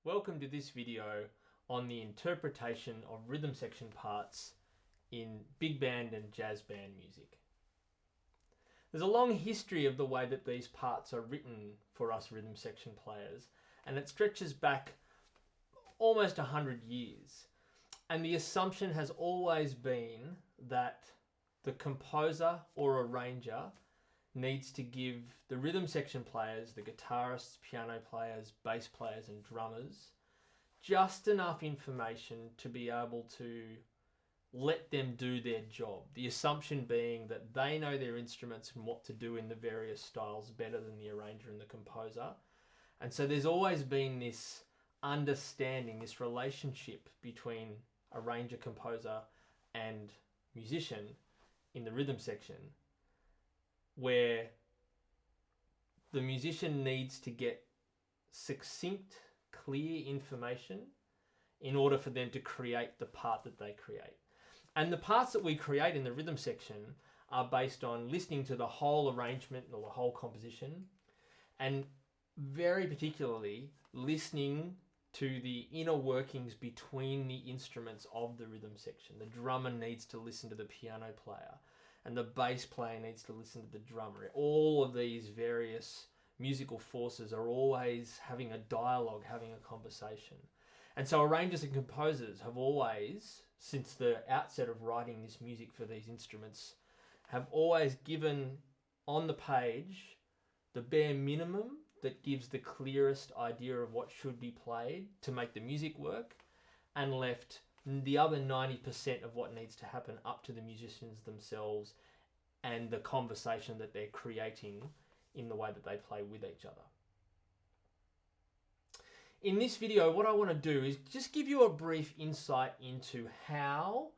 Welcome to this video on the interpretation of rhythm section parts in big band and jazz band music. There's a long history of the way that these parts are written for us rhythm section players, and it stretches back almost 100 years. And the assumption has always been that the composer or arranger needs to give the rhythm section players, the guitarists, piano players, bass players and drummers, just enough information to be able to let them do their job. The assumption being that they know their instruments and what to do in the various styles better than the arranger and the composer. And so there's always been this understanding, this relationship between arranger, composer and musician in the rhythm section, where the musician needs to get succinct, clear information in order for them to create the part that they create. And the parts that we create in the rhythm section are based on listening to the whole arrangement or the whole composition, and very particularly listening to the inner workings between the instruments of the rhythm section. The drummer needs to listen to the piano player, and the bass player needs to listen to the drummer. All of these various musical forces are always having a dialogue, having a conversation. And so arrangers and composers have always, since the outset of writing this music for these instruments, have always given on the page the bare minimum that gives the clearest idea of what should be played to make the music work, and left the other 90% of what needs to happen up to the musicians themselves and the conversation that they're creating in the way that they play with each other. In this video, what I want to do is just give you a brief insight into how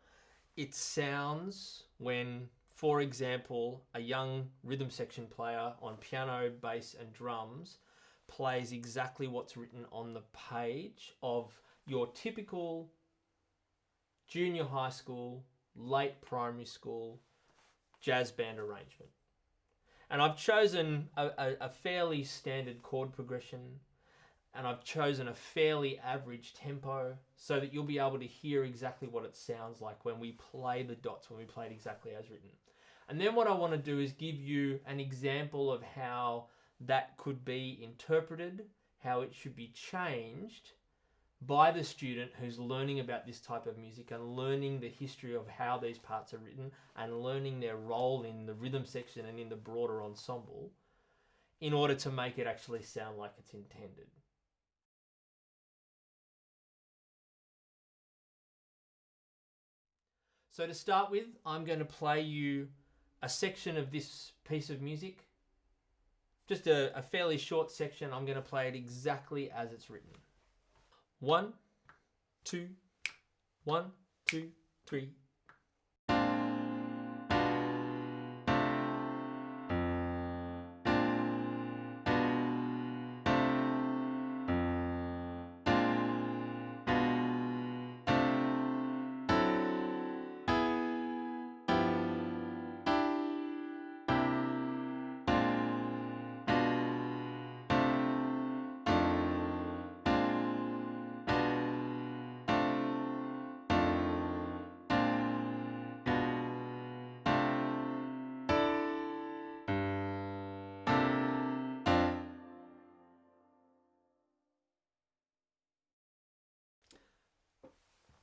it sounds when, for example, a young rhythm section player on piano, bass and drums plays exactly what's written on the page of your typical junior high school, late primary school jazz band arrangement. And I've chosen a fairly standard chord progression, and I've chosen a fairly average tempo so that you'll be able to hear exactly what it sounds like when we play the dots, when we play it exactly as written. And then what I want to do is give you an example of how that could be interpreted, how it should be changed by the student who's learning about this type of music and learning the history of how these parts are written and learning their role in the rhythm section and in the broader ensemble, in order to make it actually sound like it's intended. So to start with, I'm going to play you a section of this piece of music, just a fairly short section. I'm going to play it exactly as it's written. 1, 2, 1, 2, 3.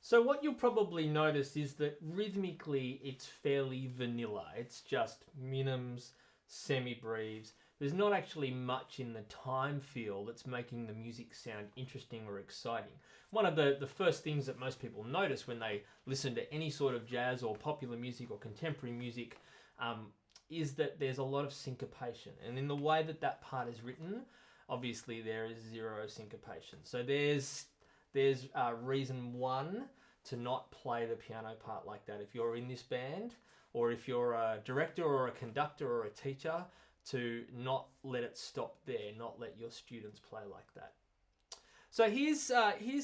So what you'll probably notice is that rhythmically it's fairly vanilla. It's just minims, semi-breves. There's not actually much in the time feel that's making the music sound interesting or exciting. One of the first things that most people notice when they listen to any sort of jazz or popular music or contemporary music is that there's a lot of syncopation. And in the way that that part is written, obviously there is zero syncopation. So there's reason one to not play the piano part like that if you're in this band, or if you're a director or a conductor or a teacher, to not let it stop there, not let your students play like that. So here's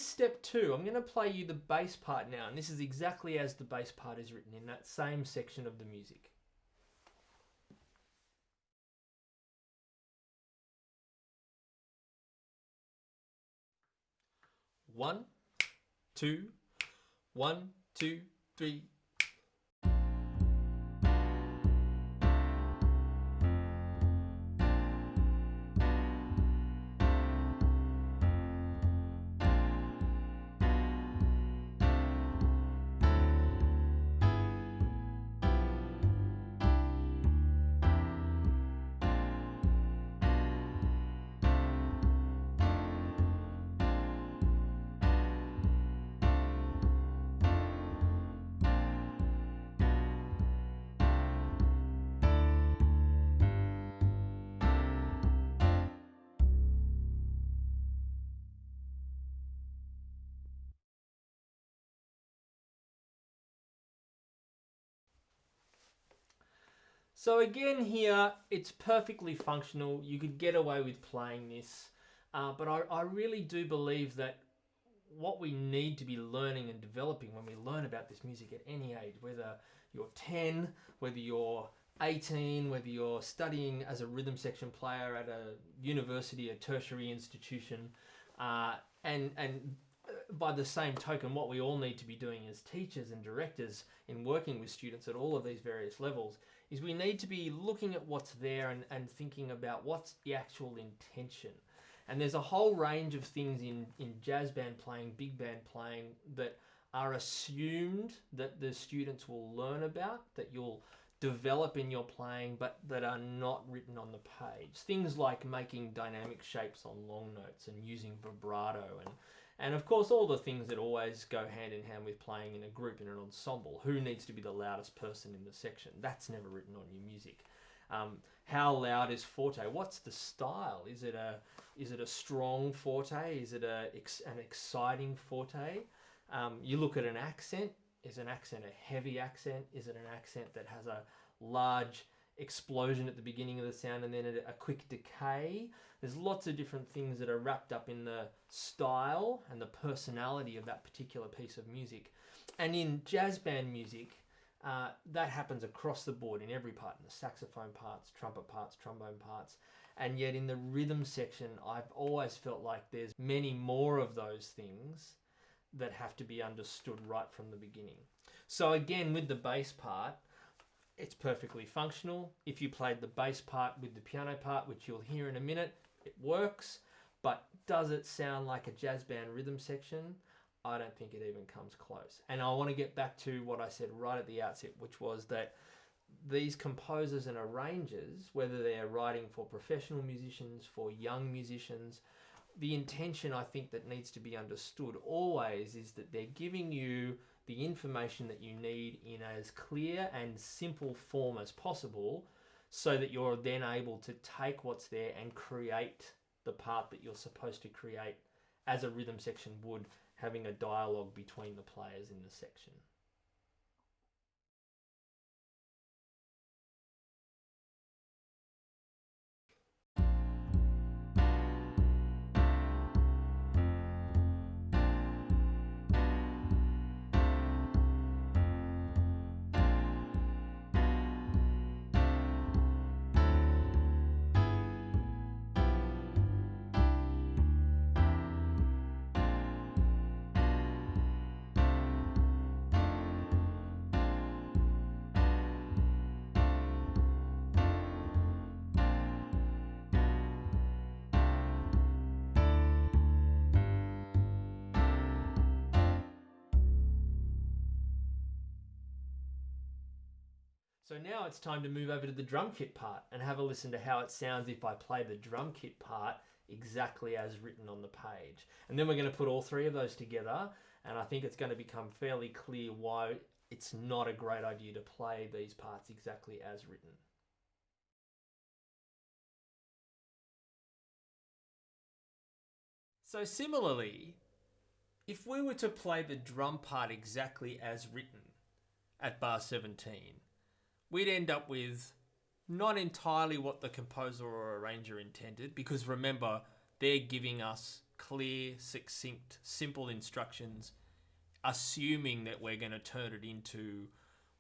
step 2. I'm going to play you the bass part now, and this is exactly as the bass part is written in that same section of the music. 1, 2, 1, 2, 3. So again here, it's perfectly functional. You could get away with playing this, but I really do believe that what we need to be learning and developing when we learn about this music at any age, whether you're 10, whether you're 18, whether you're studying as a rhythm section player at a university, a tertiary institution, and by the same token, what we all need to be doing as teachers and directors in working with students at all of these various levels is we need to be looking at what's there and thinking about what's the actual intention. And there's a whole range of things in jazz band playing, big band playing, that are assumed that the students will learn about, that you'll develop in your playing, but that are not written on the page. Things like making dynamic shapes on long notes and using vibrato and of course all the things that always go hand in hand with playing in a group, in an ensemble. Who needs to be the loudest person in the section? That's never written on your music. How loud is forte? What's the style? Is it a strong forte? Is it an exciting forte? You look at an accent. Is an accent a heavy accent? Is it an accent that has a large explosion at the beginning of the sound and then a quick decay? There's lots of different things that are wrapped up in the style and the personality of that particular piece of music. And in jazz band music, that happens across the board in every part, in the saxophone parts, trumpet parts, trombone parts. And yet in the rhythm section, I've always felt like there's many more of those things that have to be understood right from the beginning. So again, with the bass part, it's perfectly functional. If you played the bass part with the piano part, which you'll hear in a minute, it works. But does it sound like a jazz band rhythm section? I don't think it even comes close. And I want to get back to what I said right at the outset, which was that these composers and arrangers, whether they're writing for professional musicians, for young musicians, the intention I think that needs to be understood always is that they're giving you the information that you need in as clear and simple form as possible, so that you're then able to take what's there and create the part that you're supposed to create as a rhythm section would, having a dialogue between the players in the section. So now it's time to move over to the drum kit part and have a listen to how it sounds if I play the drum kit part exactly as written on the page. And then we're going to put all three of those together, and I think it's going to become fairly clear why it's not a great idea to play these parts exactly as written. So similarly, if we were to play the drum part exactly as written at bar 17, we'd end up with not entirely what the composer or arranger intended, because remember, they're giving us clear, succinct, simple instructions, assuming that we're going to turn it into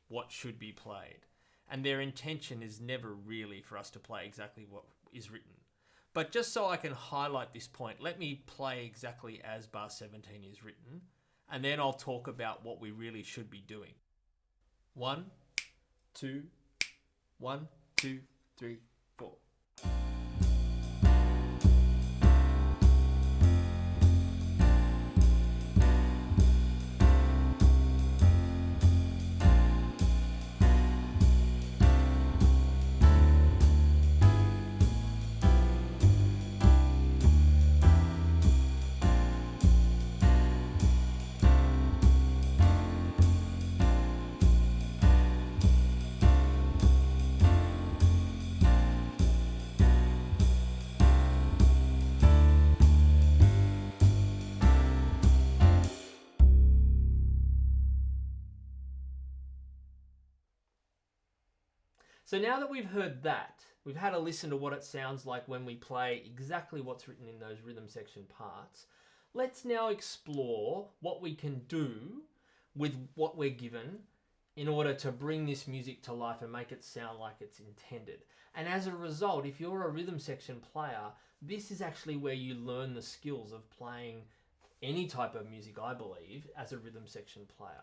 what should be played. And their intention is never really for us to play exactly what is written. But just so I can highlight this point, let me play exactly as bar 17 is written, and then I'll talk about what we really should be doing. 1, 2, 1, 2, 3, 4. So now that we've heard that, we've had a listen to what it sounds like when we play exactly what's written in those rhythm section parts. Let's now explore what we can do with what we're given in order to bring this music to life and make it sound like it's intended. And as a result, if you're a rhythm section player, this is actually where you learn the skills of playing any type of music, I believe, as a rhythm section player.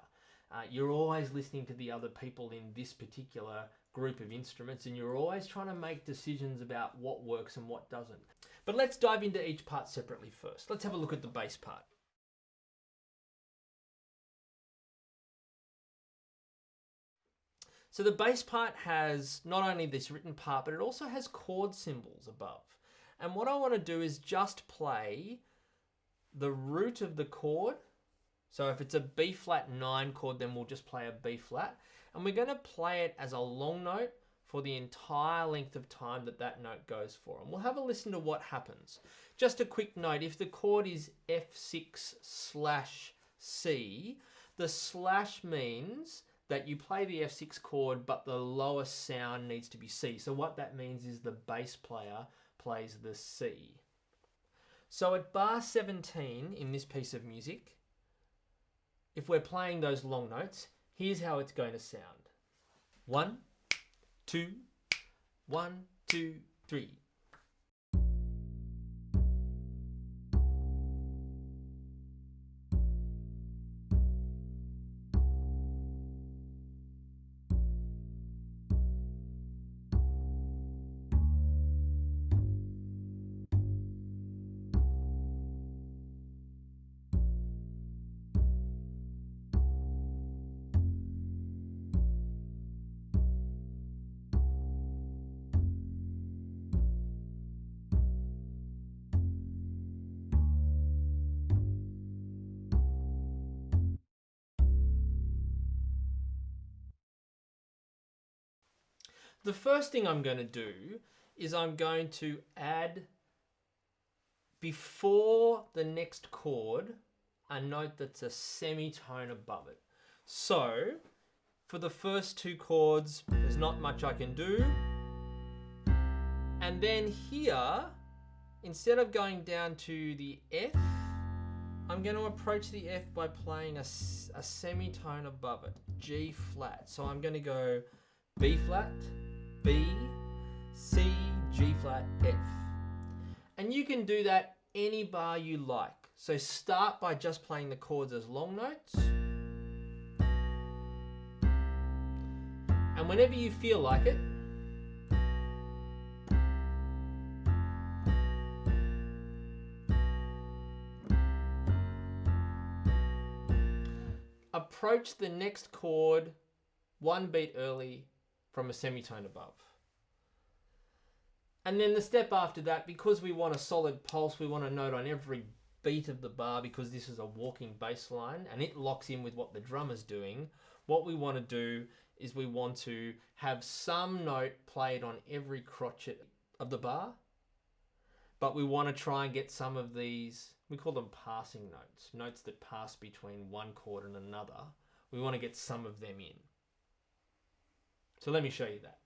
You're always listening to the other people in this particular group of instruments, and you're always trying to make decisions about what works and what doesn't. But let's dive into each part separately first. Let's have a look at the bass part. So the bass part has not only this written part, but it also has chord symbols above. And what I want to do is just play the root of the chord. So if it's a B flat 9 chord, then we'll just play a B flat. And we're going to play it as a long note for the entire length of time that that note goes for. And we'll have a listen to what happens. Just a quick note, if the chord is F6/C, the slash means that you play the F6 chord, but the lowest sound needs to be C. So what that means is the bass player plays the C. So at bar 17 in this piece of music, if we're playing those long notes, here's how it's going to sound. 1, 2, 1, 2, 3. The first thing I'm going to do is I'm going to add, before the next chord, a note that's a semitone above it. So for the first two chords, there's not much I can do. And then here, instead of going down to the F, I'm going to approach the F by playing a semitone above it, G flat. So I'm going to go B flat, B, C, G flat, F. And you can do that any bar you like. So start by just playing the chords as long notes. And whenever you feel like it, approach the next chord one beat early from a semitone above. And then the step after that, because we want a solid pulse, we want a note on every beat of the bar, because this is a walking bass line and it locks in with what the drummer's doing. What we want to do is we want to have some note played on every crotchet of the bar, but we want to try and get some of these, we call them passing notes, notes that pass between one chord and another. We want to get some of them in. So let me show you that.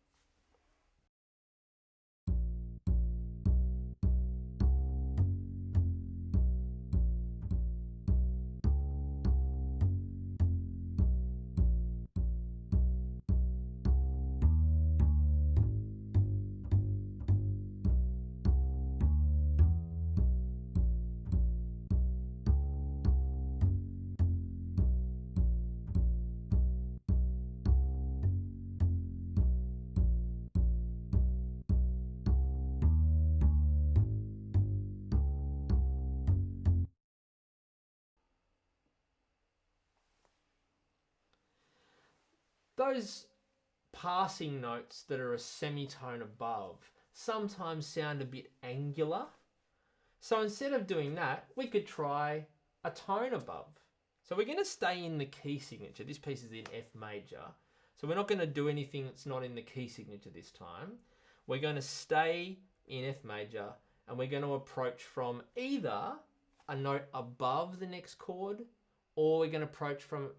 those passing notes that are a semitone above sometimes sound a bit angular. So instead of doing that, we could try a tone above. So we're going to stay in the key signature. This piece is in F major. So we're not going to do anything that's not in the key signature this time. We're going to stay in F major, and we're going to approach from either a note above the next chord, or we're going to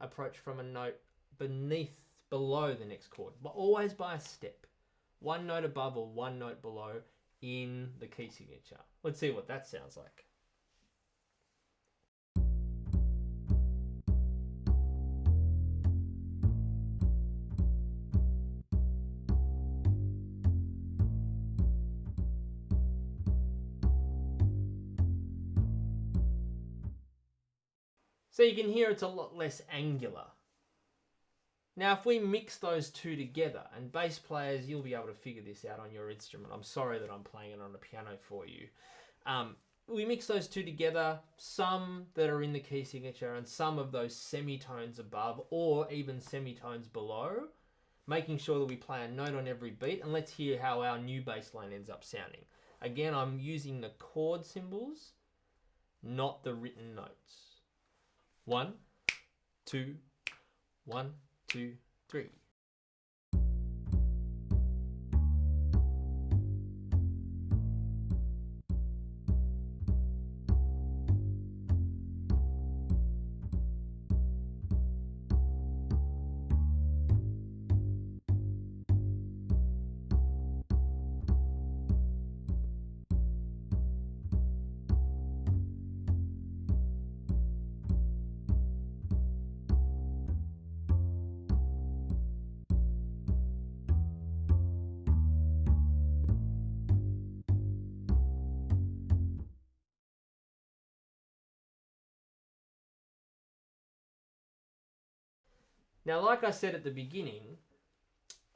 approach from a note below the next chord, but always by a step. One note above or one note below in the key signature. Let's see what that sounds like. So you can hear it's a lot less angular. Now, if we mix those two together, and bass players, you'll be able to figure this out on your instrument. I'm sorry that I'm playing it on the piano for you. We mix those two together, some that are in the key signature and some of those semitones above or even semitones below, making sure that we play a note on every beat. And let's hear how our new bass line ends up sounding. Again, I'm using the chord symbols, not the written notes. 1, 2, 1, 2, 3. Now, like I said at the beginning,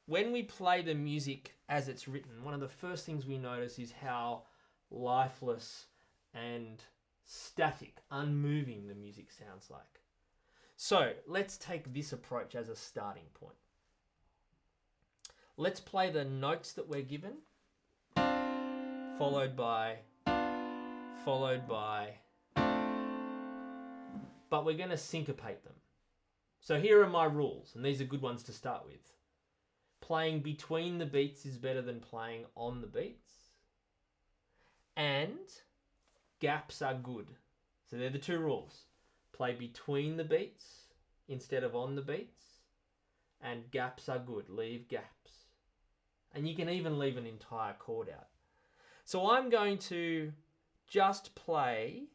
when we play the music as it's written, one of the first things we notice is how lifeless and static, unmoving the music sounds like. So let's take this approach as a starting point. Let's play the notes that we're given, followed by, but we're going to syncopate them. So here are my rules, and these are good ones to start with. Playing between the beats is better than playing on the beats. And gaps are good. So they're the two rules. Play between the beats instead of on the beats. And gaps are good. Leave gaps. And you can even leave an entire chord out. So I'm going to just play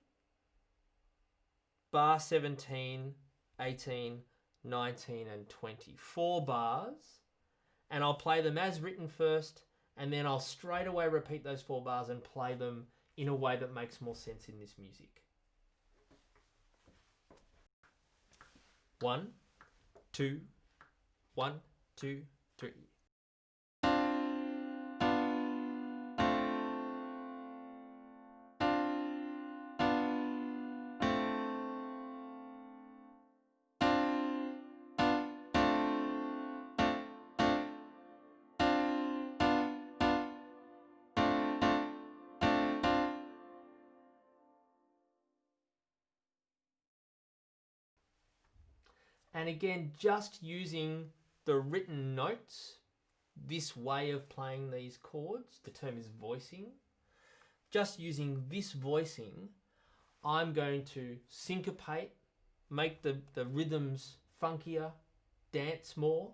bar 17, 18, 19 and 20. 4 bars, and I'll play them as written first, and then I'll straight away repeat those 4 bars and play them in a way that makes more sense in this music. 1, 2, 1, 2, 3. And again, just using the written notes, this way of playing these chords, the term is voicing. Just using this voicing, I'm going to syncopate, make the rhythms funkier, dance more,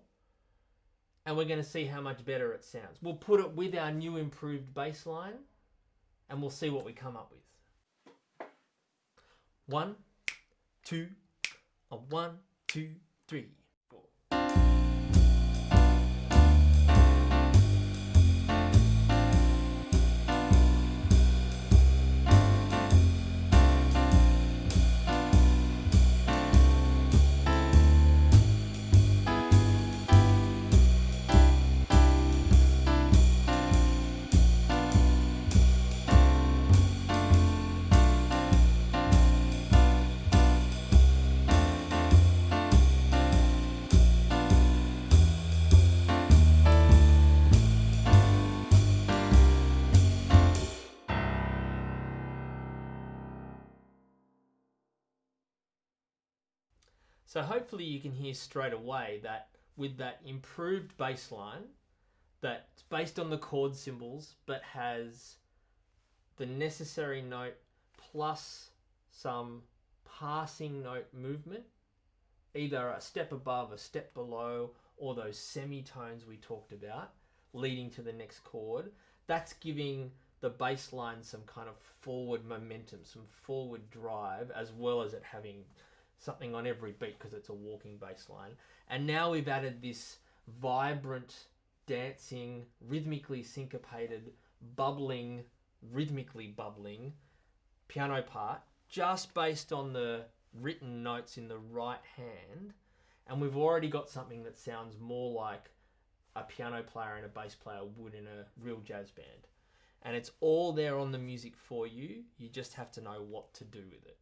and we're going to see how much better it sounds. We'll put it with our new improved bass line, and we'll see what we come up with. 1, 2, 1, 2, 3, 4. So hopefully you can hear straight away that with that improved bass line that's based on the chord symbols but has the necessary note plus some passing note movement, either a step above, a step below, or those semitones we talked about leading to the next chord, that's giving the bass line some kind of forward momentum, some forward drive, as well as it having something on every beat because it's a walking bass line. And now we've added this vibrant, dancing, rhythmically syncopated, bubbling, rhythmically bubbling piano part just based on the written notes in the right hand, and we've already got something that sounds more like a piano player and a bass player would in a real jazz band. And it's all there on the music for you. You just have to know what to do with it.